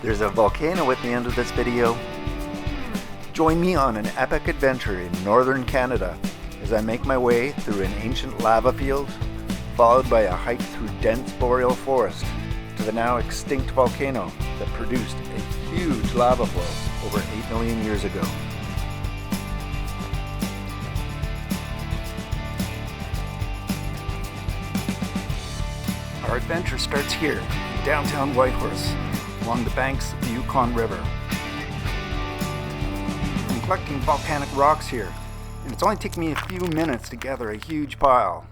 There's a volcano at the end of this video. Join me on an epic adventure in northern Canada as I make my way through an ancient lava field, followed by a hike through dense boreal forest to the now extinct volcano that produced a huge lava flow over 8 million years ago. Our adventure starts here in downtown Whitehorse, along the banks of the Yukon River. I'm collecting volcanic rocks here, and it's only taken me a few minutes to gather a huge pile.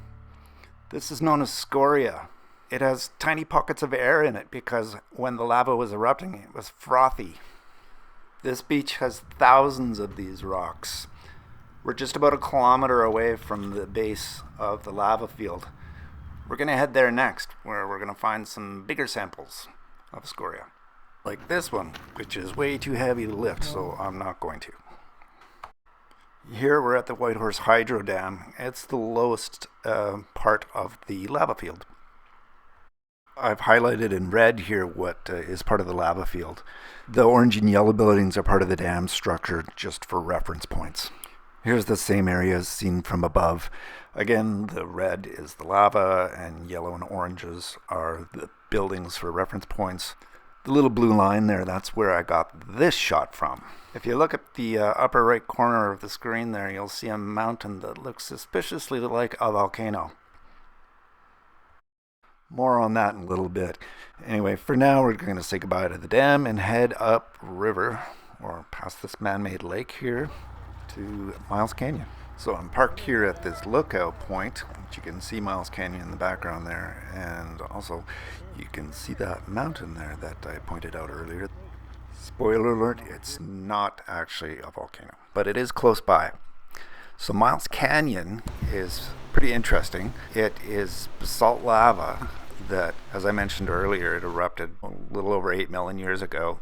This is known as scoria. It has tiny pockets of air in it because when the lava was erupting, it was frothy. This beach has thousands of these rocks. We're just about a kilometer away from the base of the lava field. We're going to head there next, where we're going to find some bigger samples of scoria. Like this one, which is way too heavy to lift, so I'm not going to. Here we're at the Whitehorse Hydro Dam. It's the lowest part of the lava field. I've highlighted in red here what is part of the lava field. The orange and yellow buildings are part of the dam structure, just for reference points. Here's the same area as seen from above. Again, the red is the lava, and yellow and oranges are the buildings for reference points. The little blue line there, that's where I got this shot from. If you look at the upper right corner of the screen there, you'll see a mountain that looks suspiciously like a volcano. More on that in a little bit. Anyway, for now we're going to say goodbye to the dam and head up river, or past this man-made lake here, to Miles Canyon. So I'm parked here at this lookout point, which you can see Miles Canyon in the background there, and also you can see that mountain there that I pointed out earlier. Spoiler alert, it's not actually a volcano, but it is close by. So Miles Canyon is pretty interesting. It is basalt lava that, as I mentioned earlier, it erupted a little over 8 million years ago,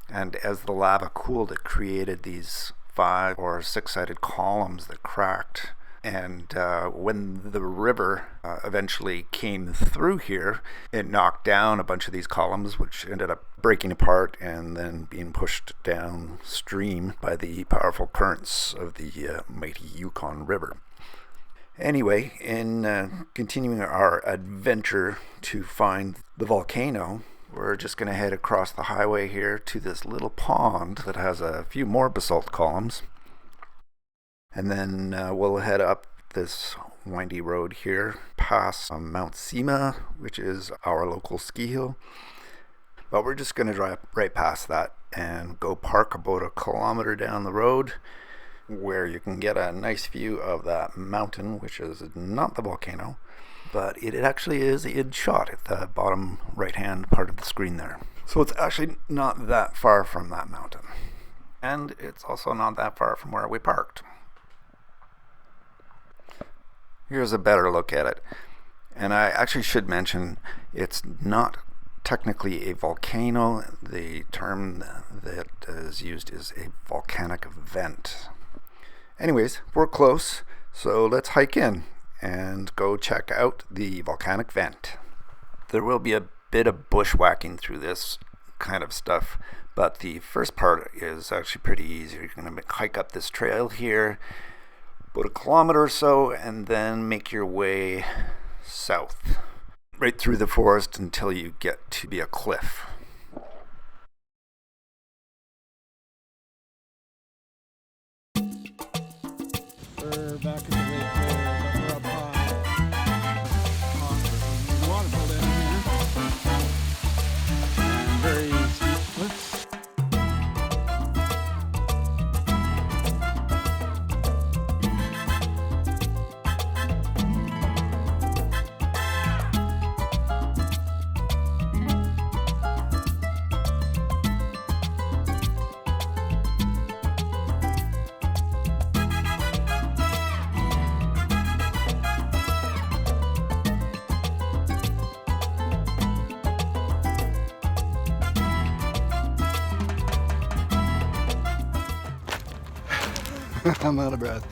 and as the lava cooled, it created these 5 or 6-sided columns that cracked. And when the river eventually came through here, it knocked down a bunch of these columns, which ended up breaking apart and then being pushed downstream by the powerful currents of the mighty Yukon River. Anyway, in continuing our adventure to find the volcano, we're just going to head across the highway here to this little pond that has a few more basalt columns. And then we'll head up this windy road here past Mount Sima, which is our local ski hill. But we're just going to drive right past that and go park about a kilometer down the road, where you can get a nice view of that mountain, which is not the volcano, but it actually is in shot at the bottom right-hand part of the screen there. So it's actually not that far from that mountain. And it's also not that far from where we parked. Here's a better look at it. And I actually should mention, it's not technically a volcano. The term that is used is a volcanic vent. Anyways, we're close, so let's hike in and go check out the volcanic vent. There will be a bit of bushwhacking through this kind of stuff, but the first part is actually pretty easy. You're going to hike up this trail here, about a kilometer or so, and then make your way south, right through the forest until you get to be a cliff. We're back in the lake there, but we're up high. Waterfall down here. And very steep cliffs. I'm out of breath.